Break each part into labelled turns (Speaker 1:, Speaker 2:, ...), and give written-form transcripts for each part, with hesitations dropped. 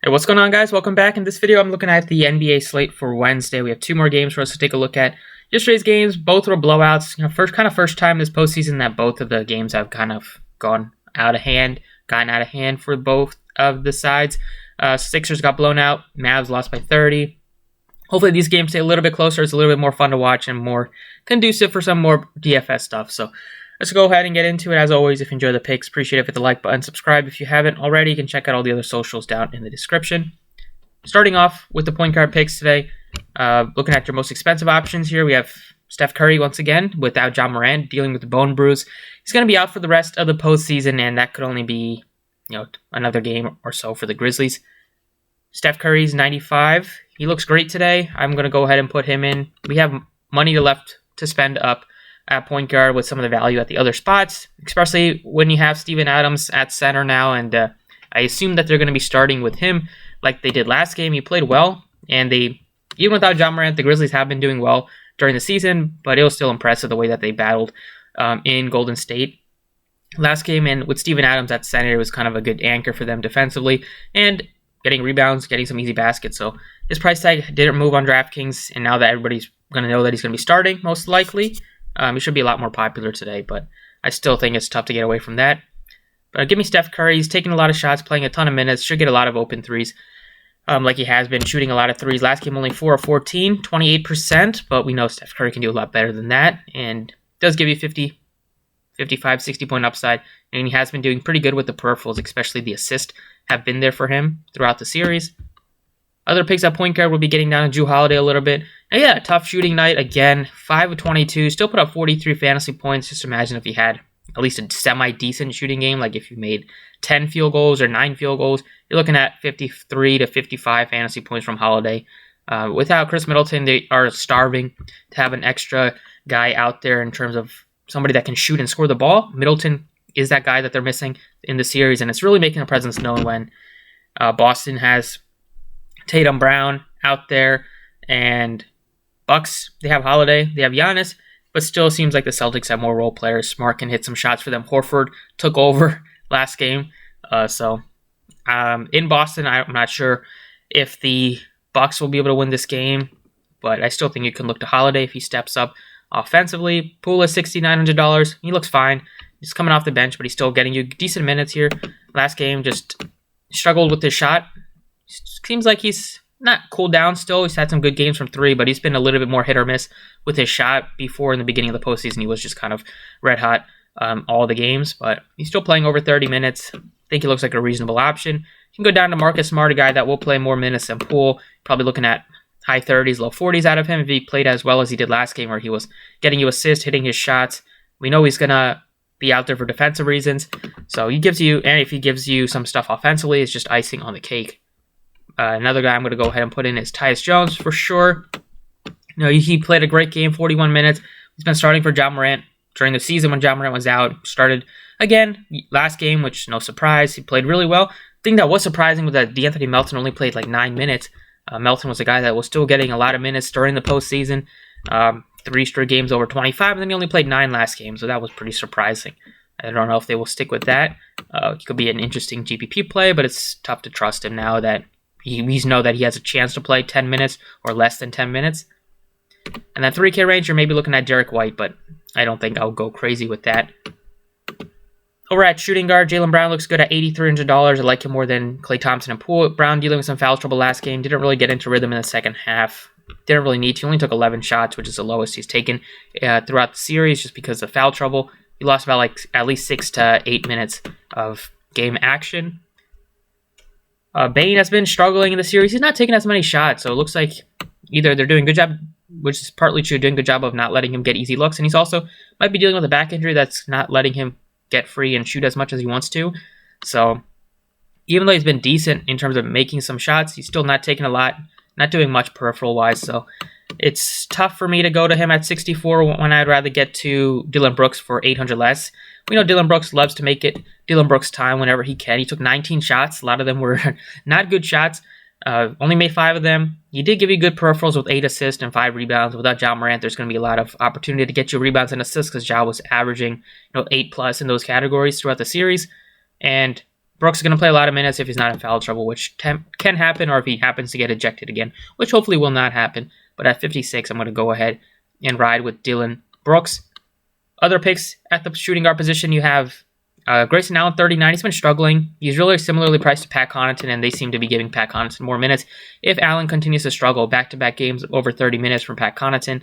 Speaker 1: Hey, what's going on, guys? Welcome back. In this video, I'm looking at the NBA slate for Wednesday. We have two more games for us to take a look at. Yesterday's games, both were blowouts. First time this postseason that both of the games have kind of gotten out of hand for both of the sides. Sixers got blown out. Mavs lost by 30. Hopefully these games stay a little bit closer. It's a little bit more fun to watch and more conducive for some more DFS stuff. So let's go ahead and get into it. As always, if you enjoy the picks, appreciate it. Hit the like button, subscribe if you haven't already. You can check out all the other socials down in the description. Starting off with the point guard picks today, looking at your most expensive options here, we have Steph Curry once again without Ja Morant dealing with the bone bruise. He's going to be out for the rest of the postseason, and that could only be another game or so for the Grizzlies. Steph Curry's 95. He looks great today. I'm going to go ahead and put him in. We have money left to spend up at point guard with some of the value at the other spots, especially when you have Steven Adams at center now, and I assume that they're going to be starting with him like they did last game. He played well, and even without Ja Morant, the Grizzlies have been doing well during the season, but it was still impressive the way that they battled in Golden State last game, and with Steven Adams at center, it was kind of a good anchor for them defensively, and getting rebounds, getting some easy baskets. So his price tag didn't move on DraftKings, and now that everybody's going to know that he's going to be starting, most likely, he should be a lot more popular today, but I still think it's tough to get away from that. But give me Steph Curry. He's taking a lot of shots, playing a ton of minutes, should get a lot of open threes, like he has been, shooting a lot of threes. Last game, only 4 of 14, 28%, but we know Steph Curry can do a lot better than that, and does give you 50, 55, 60-point upside, and he has been doing pretty good with the peripherals, especially the assists have been there for him throughout the series. Other picks at point guard will be getting down to Jrue Holiday a little bit. And yeah, tough shooting night again. 5 of 22, still put up 43 fantasy points. Just imagine if he had at least a semi-decent shooting game, like if you made 10 field goals or 9 field goals, you're looking at 53 to 55 fantasy points from Holiday. Without Chris Middleton, they are starving to have an extra guy out there in terms of somebody that can shoot and score the ball. Middleton is that guy that they're missing in the series, and it's really making a presence known when Boston has Tatum, Brown out there, and Bucks, they have Holiday, they have Giannis, but still seems like the Celtics have more role players. Smart can hit some shots for them. Horford took over last game. In Boston, I'm not sure if the Bucks will be able to win this game, but I still think you can look to Holiday if he steps up offensively. Poole is $6,900. He looks fine. He's coming off the bench, but he's still getting you decent minutes here. Last game, just struggled with his shot. Seems like he's not cooled down still. He's had some good games from three, but he's been a little bit more hit or miss with his shot. Before, in the beginning of the postseason, he was just kind of red hot all the games, but he's still playing over 30 minutes. I think he looks like a reasonable option. You can go down to Marcus Smart, a guy that will play more minutes than Poole. Probably looking at high 30s, low 40s out of him if he played as well as he did last game, where he was getting you assists, hitting his shots. We know he's going to be out there for defensive reasons. So he gives you, and if he gives you some stuff offensively, it's just icing on the cake. Another guy I'm going to go ahead and put in is Tyus Jones for sure. He played a great game, 41 minutes. He's been starting for Ja Morant during the season when Ja Morant was out. Started again last game, which no surprise. He played really well. The thing that was surprising was that DeAnthony Melton only played like 9 minutes. Melton was a guy that was still getting a lot of minutes during the postseason. 3 straight games over 25, and then he only played 9 last game, so that was pretty surprising. I don't know if they will stick with that. He could be an interesting GPP play, but it's tough to trust him now that we know that he has a chance to play 10 minutes or less than 10 minutes. And then 3K range, you're maybe looking at Derek White, but I don't think I'll go crazy with that. Over at shooting guard, Jaylen Brown looks good at $8,300. I like him more than Klay Thompson and Poole. Brown dealing with some foul trouble last game. Didn't really get into rhythm in the second half. Didn't really need to. He only took 11 shots, which is the lowest he's taken throughout the series just because of foul trouble. He lost about at least 6 to 8 minutes of game action. Bane has been struggling in the series. He's not taking as many shots, so it looks like either they're doing a good job, which is partly true, doing a good job of not letting him get easy looks, and he's also might be dealing with a back injury that's not letting him get free and shoot as much as he wants to. So even though he's been decent in terms of making some shots, he's still not taking a lot, not doing much peripheral-wise, so it's tough for me to go to him at 64 when I'd rather get to Dillon Brooks for 800 less. We know Dillon Brooks loves to make it Dillon Brooks time whenever he can. He took 19 shots. A lot of them were not good shots. Only made 5 of them. He did give you good peripherals with 8 assists and 5 rebounds. Without Ja Morant, there's going to be a lot of opportunity to get you rebounds and assists because Ja was averaging 8+ in those categories throughout the series. And Brooks is going to play a lot of minutes if he's not in foul trouble, which can happen, or if he happens to get ejected again, which hopefully will not happen. But at 56, I'm going to go ahead and ride with Dillon Brooks. Other picks at the shooting guard position, you have Grayson Allen, 39. He's been struggling. He's really similarly priced to Pat Connaughton, and they seem to be giving Pat Connaughton more minutes. If Allen continues to struggle, back-to-back games over 30 minutes from Pat Connaughton.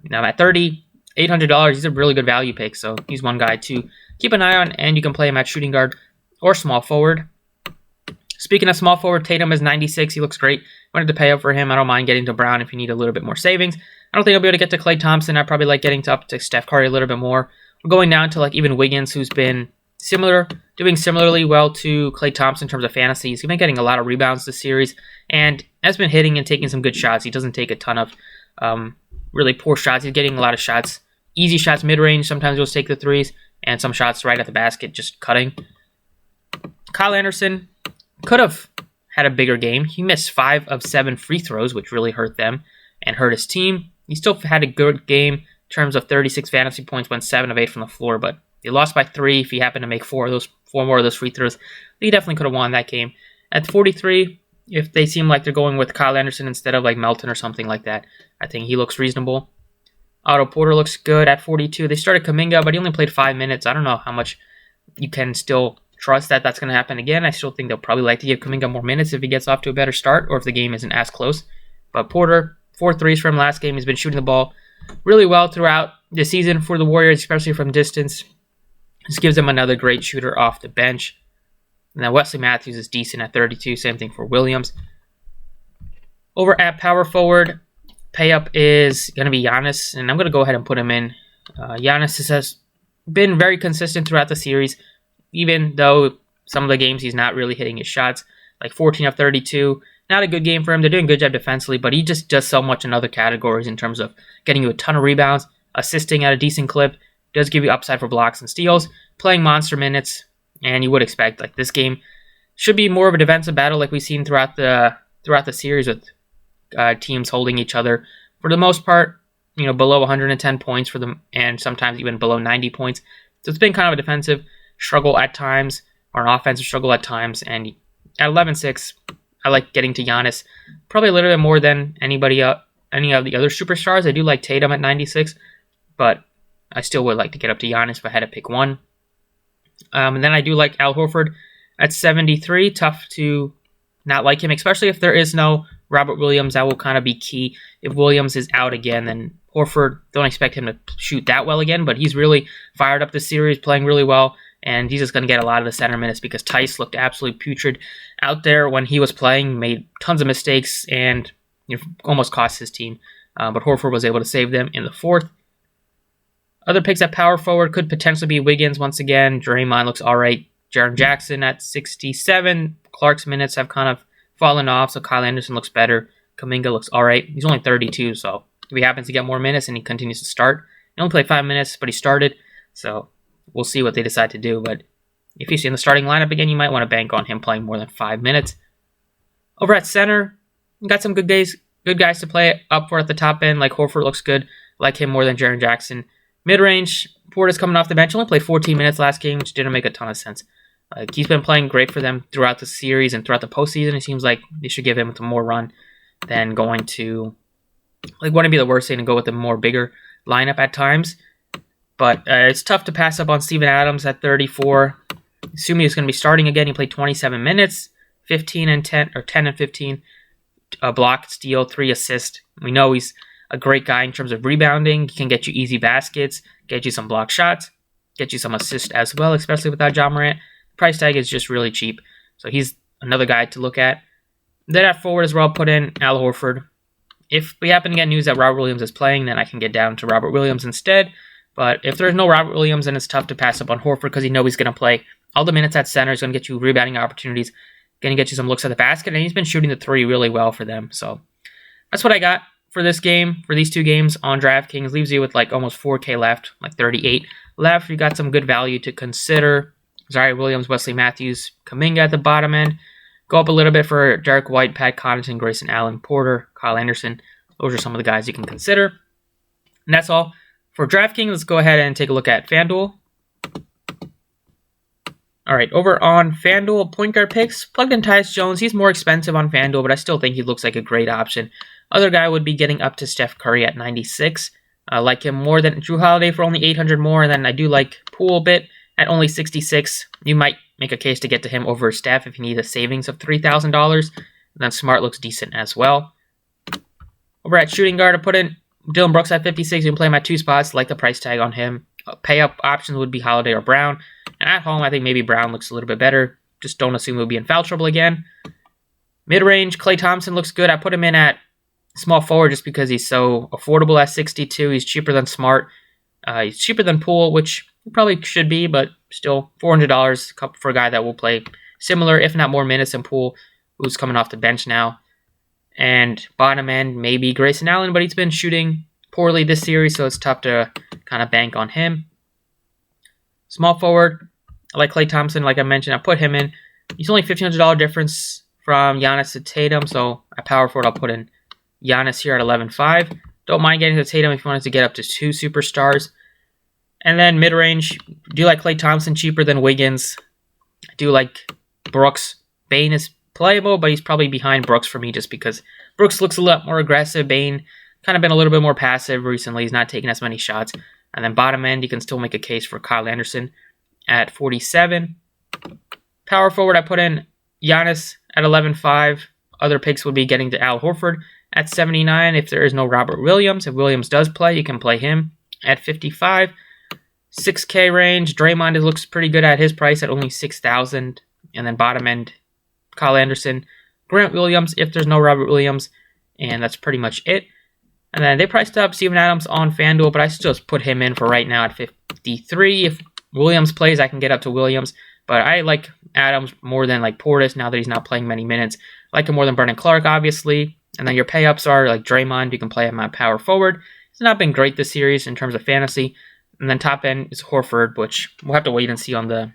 Speaker 1: Now at $3,800, he's a really good value pick, so he's one guy to keep an eye on, and you can play him at shooting guard or small forward. Speaking of small forward, Tatum is 96. He looks great. Wanted to pay up for him. I don't mind getting to Brown if you need a little bit more savings. I don't think I'll be able to get to Klay Thompson. I probably like getting up to Steph Curry a little bit more. We're going down to even Wiggins, who's been doing similarly well to Klay Thompson in terms of fantasy. He's been getting a lot of rebounds this series and has been hitting and taking some good shots. He doesn't take a ton of really poor shots. He's getting a lot of shots, easy shots mid-range. Sometimes he'll take the threes, and some shots right at the basket, just cutting. Kyle Anderson could have had a bigger game. He missed 5 of 7 free throws, which really hurt them and hurt his team. He still had a good game in terms of 36 fantasy points, went 7 of 8 from the floor, but they lost by 3. If he happened to make 4 more of those free throws, he definitely could have won that game. At 43, if they seem like they're going with Kyle Anderson instead of Melton or something like that, I think he looks reasonable. Otto Porter looks good at 42. They started Kuminga, but he only played 5 minutes. I don't know how much you can still trust that that's going to happen again. I still think they'll probably like to give Kuminga more minutes if he gets off to a better start or if the game isn't as close. But Porter, 4 threes from last game. He's been shooting the ball really well throughout the season for the Warriors, especially from distance. This gives them another great shooter off the bench. And then Wesley Matthews is decent at 32. Same thing for Williams. Over at power forward, pay up is going to be Giannis, and I'm going to go ahead and put him in. Giannis has been very consistent throughout the series, even though some of the games he's not really hitting his shots, like 14 of 32. Not a good game for him. They're doing a good job defensively, but he just does so much in other categories in terms of getting you a ton of rebounds, assisting at a decent clip, does give you upside for blocks and steals, playing monster minutes, and you would expect this game should be more of a defensive battle like we've seen throughout the series with teams holding each other for the most part, below 110 points for them, and sometimes even below 90 points. So it's been kind of a defensive struggle at times, or an offensive struggle at times, and at 11-6, I like getting to Giannis probably a little bit more than any of the other superstars. I do like Tatum at 96, but I still would like to get up to Giannis if I had to pick one. And then I do like Al Horford at 73. Tough to not like him, especially if there is no Robert Williams. That will kind of be key. If Williams is out again, then Horford, don't expect him to shoot that well again, but he's really fired up this series, playing really well, and he's just going to get a lot of the center minutes because Tice looked absolutely putrid out there when he was playing, made tons of mistakes, and almost cost his team. But Horford was able to save them in the fourth. Other picks at power forward could potentially be Wiggins once again. Draymond looks all right. Jaren Jackson at 67. Clark's minutes have kind of fallen off, so Kyle Anderson looks better. Kuminga looks all right. He's only 32, so if he happens to get more minutes and he continues to start, he only played 5 minutes, but he started, so we'll see what they decide to do. But if he's in the starting lineup again, you might want to bank on him playing more than 5 minutes. Over at center, we got some good guys to play up for at the top end. Like Horford looks good. Like him more than Jaren Jackson. Mid-range, Porter's coming off the bench. Only played 14 minutes last game, which didn't make a ton of sense. He's been playing great for them throughout the series and throughout the postseason. It seems like they should give him some more run than going to, wouldn't be the worst thing to go with a more bigger lineup at times. But it's tough to pass up on Steven Adams at 34. Assuming he's going to be starting again, he played 27 minutes, 10 and 15, a block, steal, 3 assists. We know he's a great guy in terms of rebounding. He can get you easy baskets, get you some block shots, get you some assists as well, especially without Ja Morant. The price tag is just really cheap, so he's another guy to look at. Then at forward as well, put in Al Horford. If we happen to get news that Robert Williams is playing, then I can get down to Robert Williams instead. But if there's no Robert Williams, then it's tough to pass up on Horford because you know he's going to play all the minutes at center. He's going to get you rebounding opportunities, going to get you some looks at the basket, and he's been shooting the 3 really well for them. So that's what I got for this game, for these 2 games on DraftKings. Leaves you with almost 4K left, 38 left. You got some good value to consider. Zaire Williams, Wesley Matthews, Kuminga at the bottom end. Go up a little bit for Derek White, Pat Connaughton, Grayson Allen, Porter, Kyle Anderson. Those are some of the guys you can consider. And that's all for DraftKings. Let's go ahead and take a look at FanDuel. All right, over on FanDuel, point guard picks, plugged in Tyus Jones. He's more expensive on FanDuel, but I still think he looks like a great option. Other guy would be getting up to Steph Curry at 96. I like him more than Drew Holiday for only 800 more, and then I do like Poole a bit at only 66. You might make a case to get to him over Steph if you need a savings of $3,000. Then Smart looks decent as well. Over at shooting guard, I put in Dylan Brooks at 56. You can play him at 2 spots, like the price tag on him. Pay up options would be Holiday or Brown. And at home, I think maybe Brown looks a little bit better. Just don't assume he'll be in foul trouble again. Mid-range, Klay Thompson looks good. I put him in at small forward just because he's so affordable at 62. He's cheaper than Smart. He's cheaper than Poole, which he probably should be, but still $400 for a guy that will play similar, if not more minutes than Poole, who's coming off the bench now. And bottom end, maybe Grayson Allen, but he's been shooting poorly this series, so it's tough to kind of bank on him. Small forward, I like Klay Thompson, like I mentioned. I put him in. He's only $1,500 difference from Giannis to Tatum, so at power forward, I'll put in Giannis here at 11.5. Don't mind getting to Tatum if you wanted to get up to 2 superstars. And then mid-range, do like Klay Thompson cheaper than Wiggins. I do like Brooks. Bane is playable, but he's probably behind Brooks for me just because Brooks looks a lot more aggressive. Bane kind of been a little bit more passive recently. He's not taking as many shots. And then bottom end, you can still make a case for Kyle Anderson at 47. Power forward, I put in Giannis at 11.5. Other picks would be getting to Al Horford at 79 if there is no Robert Williams. If Williams does play, you can play him at 55. 6K range, Draymond looks pretty good at his price at only 6,000. And then bottom end, Kyle Anderson, Grant Williams if there's no Robert Williams. And that's pretty much it. And then they priced up Steven Adams on FanDuel, but I still just put him in for right now at 53. If Williams plays, I can get up to Williams. But I like Adams more than like Portis now that he's not playing many minutes. I like him more than Brandon Clark, obviously. And then your pay-ups are like Draymond. You can play him at power forward. It's not been great this series in terms of fantasy. And then top end is Horford, which we'll have to wait and see on the,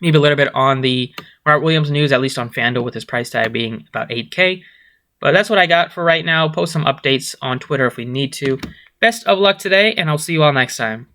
Speaker 1: maybe a little bit on the Robert Williams news, at least on FanDuel with his price tag being about 8K. But that's what I got for right now. Post some updates on Twitter if we need to. Best of luck today, and I'll see you all next time.